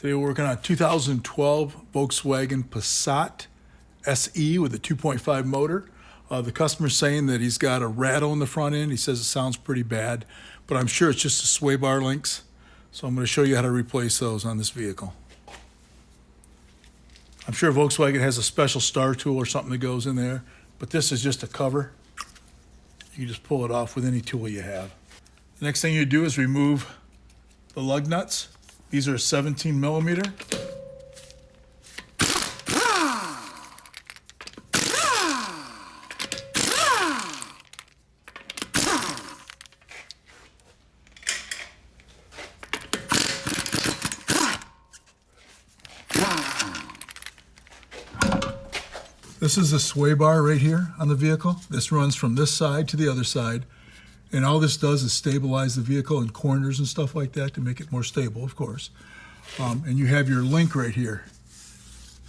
Today we're working on a 2012 Volkswagen Passat SE with a 2.5 motor. The customer's saying that he's got a rattle in the front end. He says it sounds pretty bad, but I'm sure it's just the sway bar links. So I'm going to show you how to replace those on this vehicle. I'm sure Volkswagen has a special star tool or something that goes in there, but this is just a cover. You can just pull it off with any tool you have. The next thing you do is remove the lug nuts. These are 17 millimeter. This is the sway bar right here on the vehicle. This runs from this side to the other side. And all this does is stabilize the vehicle in corners and stuff like that to make it more stable, of course. And you have your link right here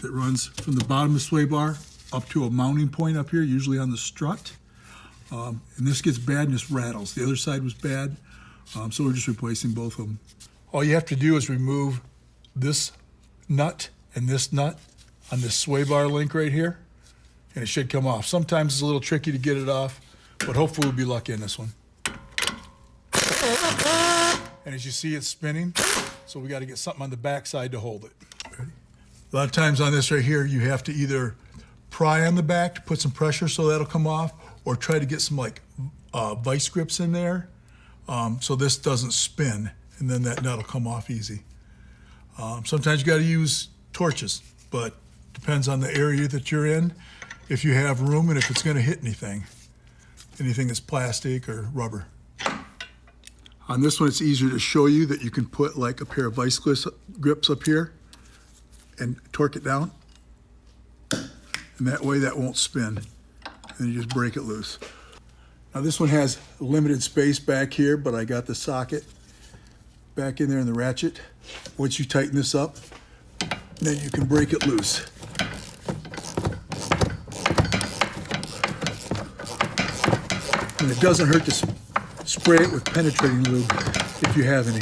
that runs from the bottom of the sway bar up to a mounting point up here, usually on the strut. And this gets bad and this rattles. The other side was bad, so we're just replacing both of them. All you have to do is remove this nut and this nut on this sway bar link right here, and it should come off. Sometimes it's a little tricky to get it off, but hopefully we'll be lucky in this one. And as you see, it's spinning, so we got to get something on the back side to hold it. Ready? A lot of times on this right here, you have to either pry on the back to put some pressure so that'll come off, or try to get some like vice grips in there so this doesn't spin, and then that nut will come off easy. Sometimes you got to use torches, but depends on the area that you're in, if you have room and if it's going to hit anything that's plastic or rubber. On this one, it's easier to show you that you can put like a pair of vice grips up here and torque it down. And that way that won't spin. And you just break it loose. Now this one has limited space back here, but I got the socket back in there in the ratchet. Once you tighten this up, then you can break it loose. And it doesn't hurt to spray it with penetrating lube if you have any.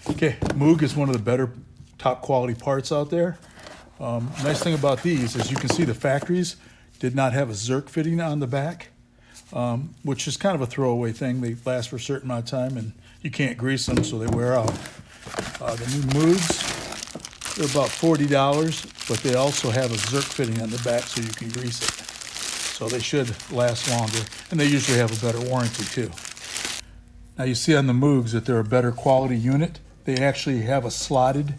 Okay, Moog is one of the better top quality parts out there. Nice thing about these is you can see the factories did not have a circ fitting on the back, which is kind of a throwaway thing. They last for a certain amount of time and you can't grease them, so they wear out. The new Moogs, they're about $40, but they also have a circ fitting on the back so you can grease it. So they should last longer, and they usually have a better warranty too. Now you see on the Moogs that they're a better quality unit. They actually have a slotted,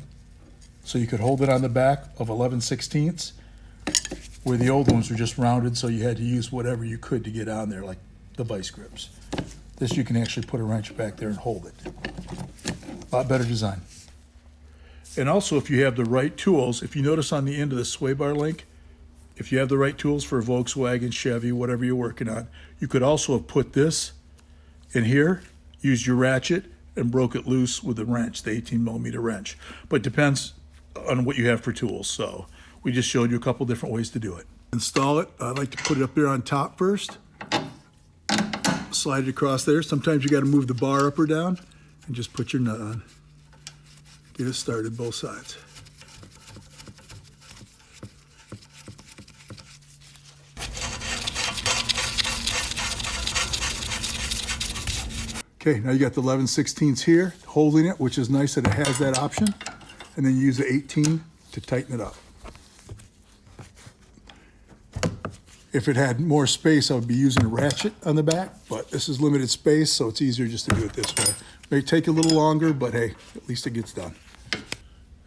so you could hold it on the back of 11/16, where the old ones were just rounded, so you had to use whatever you could to get on there, like the vice grips. This you can actually put a wrench back there and hold it. A lot better design. And also, if you have the right tools, if you notice on the end of the sway bar link, if you have the right tools for Volkswagen, Chevy, whatever you're working on, you could also have put this in here, used your ratchet, and broke it loose with the wrench, the 18 millimeter wrench. But it depends on what you have for tools. So we just showed you a couple different ways to do it. Install it. I like to put it up there on top first. Slide it across there. Sometimes you got to move the bar up or down and just put your nut on. Get it started both sides. Okay, now you got the 11/16 here, holding it, which is nice that it has that option. And then you use the 18 to tighten it up. If it had more space, I would be using a ratchet on the back, but this is limited space, so it's easier just to do it this way. May take a little longer, but hey, at least it gets done.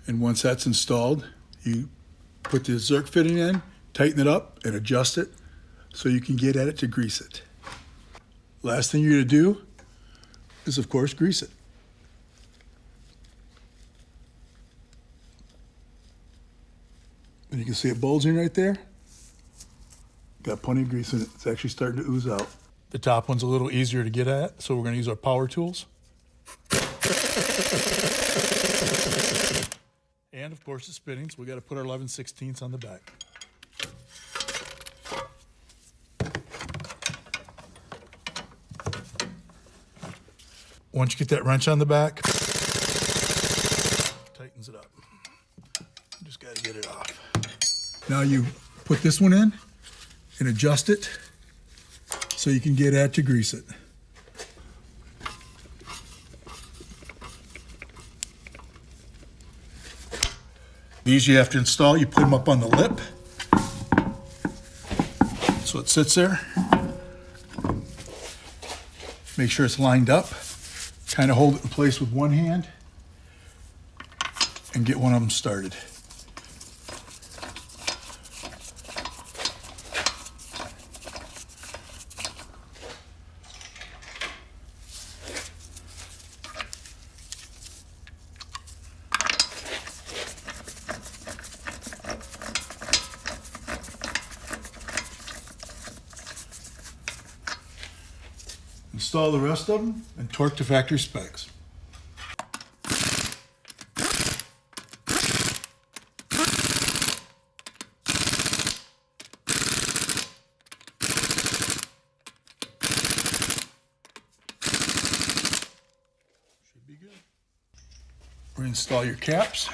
And once that's installed, you put the circ fitting in, tighten it up, and adjust it so you can get at it to grease it. Last thing you're gonna do is, of course, grease it. And you can see it bulging right there. Got plenty of grease in it. It's actually starting to ooze out. The top one's a little easier to get at, so we're going to use our power tools. And, of course, the spinning, so we got to put our 11/16 on the back. Once you get that wrench on the back, tighten Now you put this one in and adjust it so you can get at to grease it. These you have to install. You put them up on the lip so it sits there. Make sure it's lined up. Kind of hold it in place with one hand and get one of them started. Install the rest of them and torque to factory specs. Should be good. Reinstall your caps.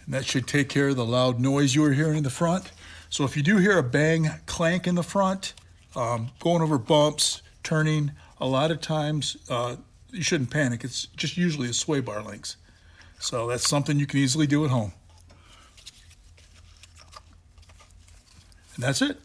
And that should take care of the loud noise you were hearing in the front. So if you do hear a bang, clank in the front, going over bumps, turning, a lot of times you shouldn't panic. It's just usually a sway bar links. So that's something you can easily do at home. And that's it.